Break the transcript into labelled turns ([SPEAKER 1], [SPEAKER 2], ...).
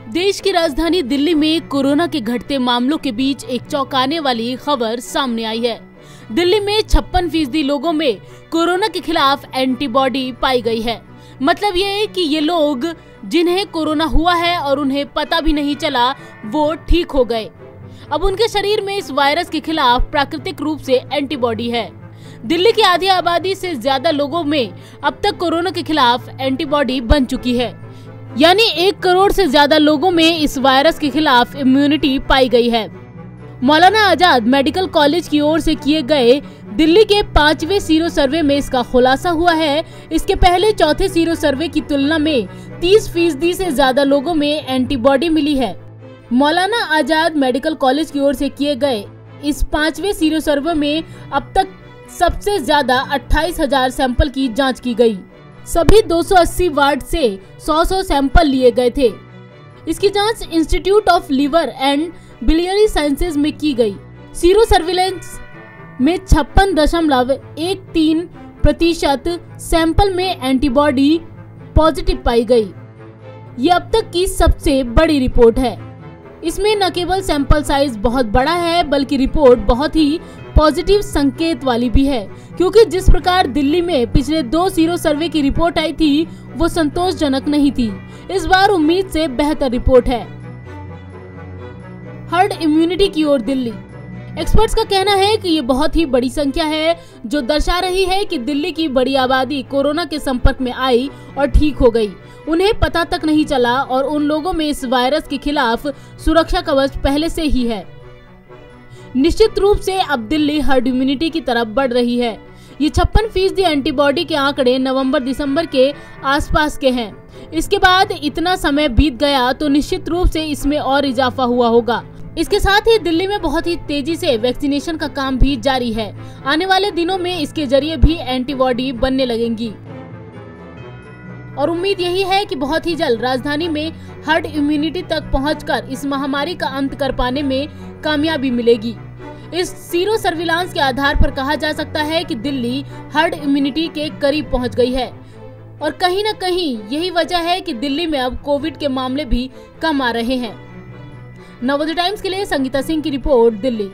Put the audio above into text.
[SPEAKER 1] देश की राजधानी दिल्ली में कोरोना के घटते मामलों के बीच एक चौंकाने वाली खबर सामने आई है। दिल्ली में 56% लोगों में कोरोना के खिलाफ एंटीबॉडी पाई गई है। मतलब ये है कि ये लोग जिन्हें कोरोना हुआ है और उन्हें पता भी नहीं चला, वो ठीक हो गए। अब उनके शरीर में इस वायरस के खिलाफ प्राकृतिक रूप से एंटीबॉडी है। दिल्ली की आधी आबादी से ज्यादा लोगों में अब तक कोरोना के खिलाफ एंटीबॉडी बन चुकी है, यानी 1 करोड़ से ज्यादा लोगों में इस वायरस के खिलाफ इम्यूनिटी पाई गई है। मौलाना आजाद मेडिकल कॉलेज की ओर से किए गए दिल्ली के 5वें सीरो सर्वे में इसका खुलासा हुआ है। इसके पहले चौथे सीरो सर्वे की तुलना में 30% से ज्यादा लोगों में एंटीबॉडी मिली है। मौलाना आजाद मेडिकल कॉलेज की ओर से किए गए इस 5वें सीरो सर्वे में अब तक सबसे ज्यादा 28,000 सैंपल की जांच की गई। सभी 280 वार्ड से 100 सैंपल लिए गए थे। इसकी जांच institute of liver and biliary sciences में की गई। सीरो सर्विलेंस में 56.13% सैंपल में एंटीबॉडी पॉजिटिव पाई गई। ये अब तक की सबसे बड़ी रिपोर्ट है। इसमें न केवल सैंपल साइज बहुत बड़ा है, बल्कि रिपोर्ट बहुत ही पॉजिटिव संकेत वाली भी है, क्योंकि जिस प्रकार दिल्ली में पिछले 2 सीरो सर्वे की रिपोर्ट आई थी वो संतोषजनक नहीं थी। इस बार उम्मीद से बेहतर रिपोर्ट है। हर्ड इम्यूनिटी की ओर दिल्ली। एक्सपर्ट्स का कहना है कि ये बहुत ही बड़ी संख्या है, जो दर्शा रही है कि दिल्ली की बड़ी आबादी कोरोना के संपर्क में आई और ठीक हो गई। उन्हें पता तक नहीं चला और उन लोगों में इस वायरस के खिलाफ सुरक्षा कवच पहले से ही है। निश्चित रूप से अब दिल्ली हर्ड इम्यूनिटी की तरफ बढ़ रही है। ये 56% एंटीबॉडी के आंकड़े नवंबर-दिसंबर के आसपास के हैं। इसके बाद इतना समय बीत गया तो निश्चित रूप से इसमें और इजाफा हुआ होगा। इसके साथ ही दिल्ली में बहुत ही तेजी से वैक्सीनेशन का काम भी जारी है। आने वाले दिनों में इसके जरिए भी एंटीबॉडी बनने लगेंगी और उम्मीद यही है कि बहुत ही जल्द राजधानी में हर्ड इम्यूनिटी तक पहुंचकर इस महामारी का अंत कर पाने में कामयाबी मिलेगी। इस सीरो सर्विलांस के आधार पर कहा जा सकता है कि दिल्ली हर्ड इम्यूनिटी के करीब पहुंच गई है और कहीं न कहीं यही वजह है कि दिल्ली में अब कोविड के मामले भी कम आ रहे हैं। नवोदय टाइम्स के लिए संगीता सिंह की रिपोर्ट, दिल्ली।